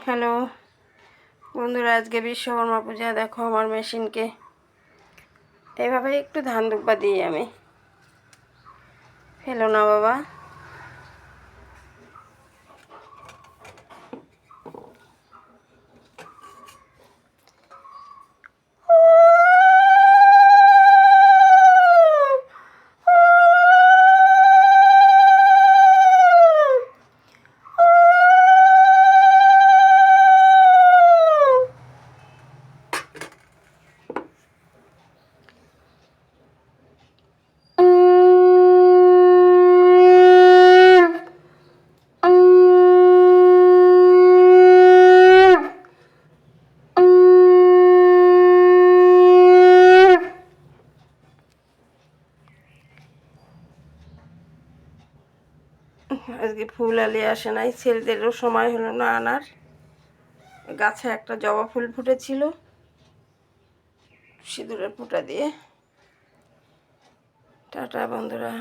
Hello বন্ধুরা, আজকে বিশ্বকর্মা পূজা। দেখো আমার মেশিনকে এইভাবে একটু ধান দুব্বা দিই আমি। ফেলো না বাবা। আজকে ফুল আলি আসে নাই, ছেলেদেরও সময় হলো না আনার। গাছে একটা জবা ফুল ফুটেছিল, সিঁদুরের ফুটা দিয়ে। টাটা বন্ধুরা।